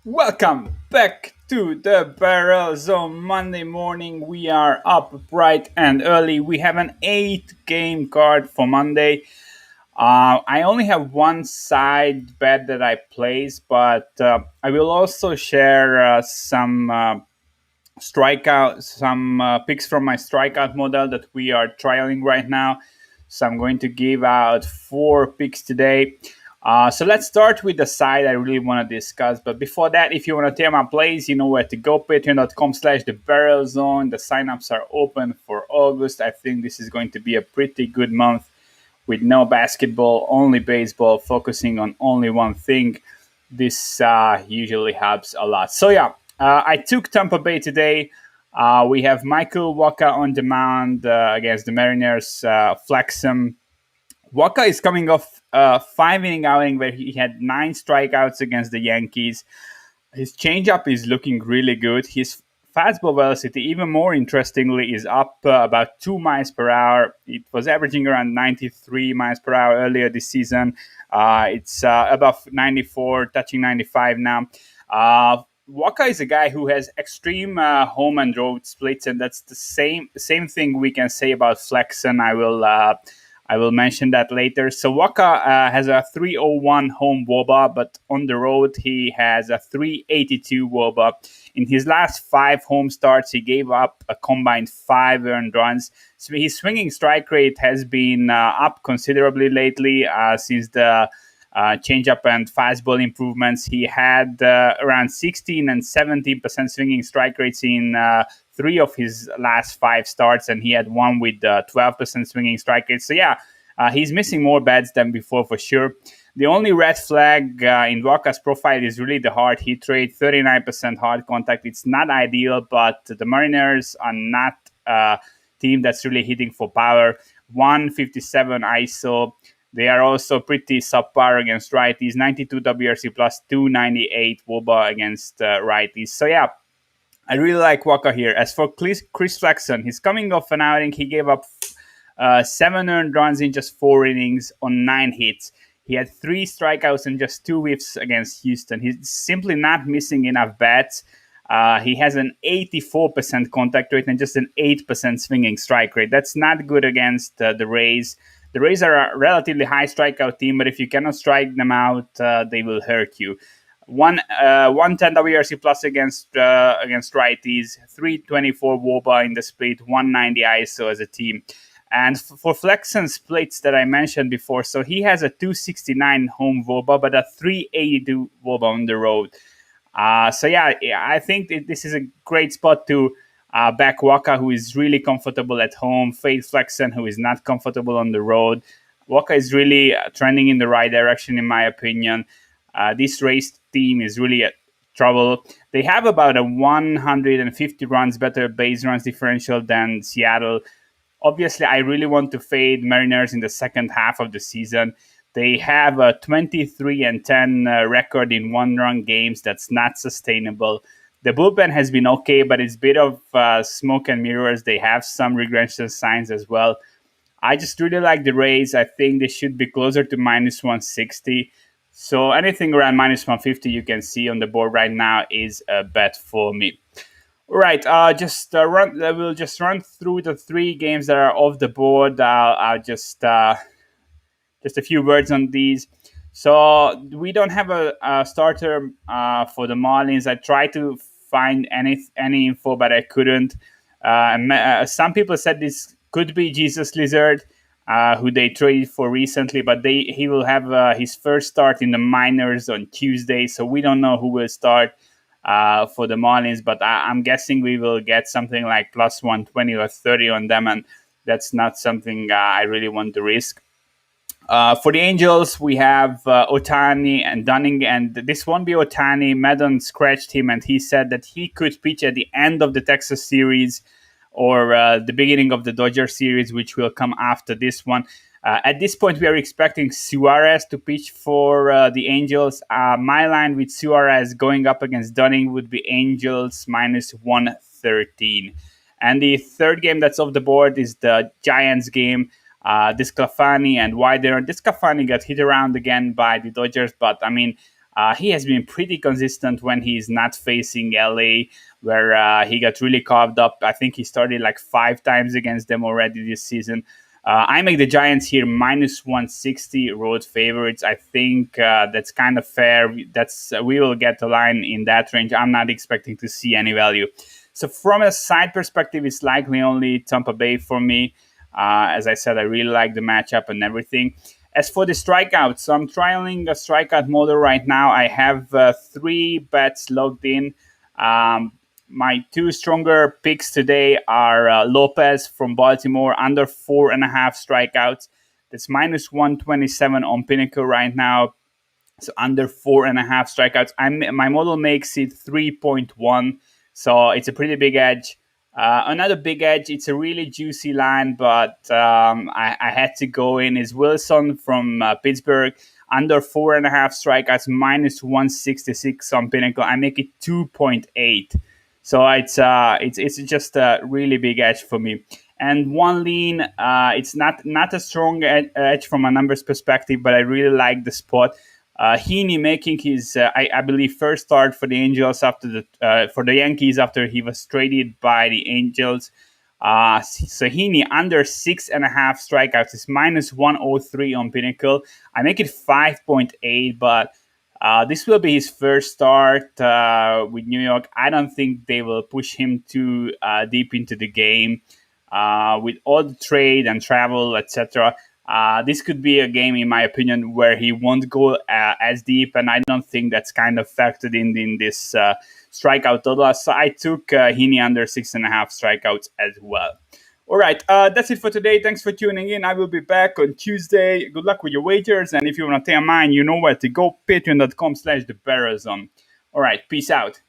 Welcome back to the Barrel Zone. Monday morning, we are up bright and early. We have an 8 game card for Monday. I only have one side bet that I place, but I will also share some picks from my strikeout model that we are trialing right now. So I'm going to give out 4 picks today. So let's start with the side I really want to discuss. But before that, if you want to tear my plays, you know where to go. Patreon.com/the barrel zone. The signups are open for August. I think this is going to be a pretty good month with no basketball, only baseball, focusing on only one thing. This usually helps a lot. So yeah, I took Tampa Bay today. We have Michael Waka on the mound against the Mariners. Flex him. Waka is coming off a 5 inning outing where he had 9 strikeouts against the Yankees. His changeup is looking really good. His fastball velocity, even more interestingly, is up about 2 miles per hour. It was averaging around 93 miles per hour earlier this season. It's above 94, touching 95 now. Waka is a guy who has extreme home and road splits, and that's the same thing we can say about Flexen. I will mention that later. So Waka has a 301 home WOBA, but on the road he has a 382 WOBA. In his last 5 home starts, he gave up a combined 5 earned runs. So his swinging strike rate has been up considerably lately since the changeup and fastball improvements. He had around 16 and 17% swinging strike rates in 3 of his last 5 starts, and he had one with 12% swinging strike rate. So yeah, he's missing more bats than before for sure. The only red flag in Waka's profile is really the hard hit rate, 39% hard contact. It's not ideal, but the Mariners are not a team that's really hitting for power. 157 ISO. They are also pretty subpar against righties, 92 WRC plus 298 WOBA against righties. So yeah, I really like Waka here. As for Chris Flexen, he's coming off an outing. He gave up 7 earned runs in just 4 innings on 9 hits. He had 3 strikeouts and just 2 whiffs against Houston. He's simply not missing enough bats. He has an 84% contact rate and just an 8% swinging strike rate. That's not good against the Rays. The Rays are a relatively high strikeout team, but if you cannot strike them out, they will hurt you. 110 WRC plus against righties, 324 WOBA in the split, 190 ISO as a team. And for Flexen splits that I mentioned before, so he has a 269 home WOBA, but a 382 WOBA on the road. So yeah, I think this is a great spot to back Waka, who is really comfortable at home, fade Flexen, who is not comfortable on the road. Waka is really trending in the right direction, in my opinion. This race team is really at trouble. They have about a 150 runs better base runs differential than Seattle. Obviously, I really want to fade Mariners in the second half of the season. They have a 23-10 record in one-run games. That's not sustainable. The bullpen has been okay, but it's a bit of smoke and mirrors. They have some regression signs as well. I just really like the Rays. I think they should be closer to minus 160. So anything around minus 150 you can see on the board right now is a bet for me. Right, we'll just run through the 3 games that are off the board. I'll just a few words on these. So we don't have a starter for the Marlins. I tried to find any info, but I couldn't. Some people said this could be Jesus Lizard, who they traded for recently, but he will have his first start in the minors on Tuesday, so we don't know who will start for the Marlins, but I'm guessing we will get something like plus 120 or 30 on them, and that's not something I really want to risk. For the Angels, we have Otani and Dunning, and this won't be Otani. Madden scratched him, and he said that he could pitch at the end of the Texas series or the beginning of the Dodger series, which will come after this one. At this point, we are expecting Suarez to pitch for the Angels. My line with Suarez going up against Dunning would be Angels minus 113. And the third game that's off the board is the Giants game. Disclafani and Widener. Disclafani got hit around again by the Dodgers, but I mean, He has been pretty consistent when he's not facing LA, where he got really carved up. I think he started like 5 times against them already this season. I make the Giants here minus 160 road favorites. I think that's kind of fair. We will get the line in that range. I'm not expecting to see any value. So from a side perspective, it's likely only Tampa Bay for me. As I said, I really like the matchup and everything. As for the strikeouts, so I'm trialing a strikeout model right now. I have 3 bets logged in. My 2 stronger picks today are Lopez from Baltimore, under 4.5 strikeouts. That's minus 127 on Pinnacle right now. So under 4.5 strikeouts. My model makes it 3.1. So it's a pretty big edge. Another big edge, it's a really juicy line, but I had to go in, is Wilson from Pittsburgh, under 4.5 strikeouts, minus 166 on Pinnacle. I make it 2.8. So it's just a really big edge for me. And one lean, it's not a strong edge from a numbers perspective, but I really like the spot. Heaney making his, I believe, first start for the Angels for the Yankees after he was traded by the Angels. So Heaney under 6.5 strikeouts is minus 103 on Pinnacle. I make it 5.8, but this will be his first start with New York. I don't think they will push him too deep into the game. With all the trade and travel, etc., this could be a game, in my opinion, where he won't go as deep, and I don't think that's kind of factored in this strikeout total. So I took Heaney under 6.5 strikeouts as well. All right, that's it for today. Thanks for tuning in. I will be back on Tuesday. Good luck with your wagers, and if you want to take mine, you know where to go. Patreon.com/the bettors. All right, peace out.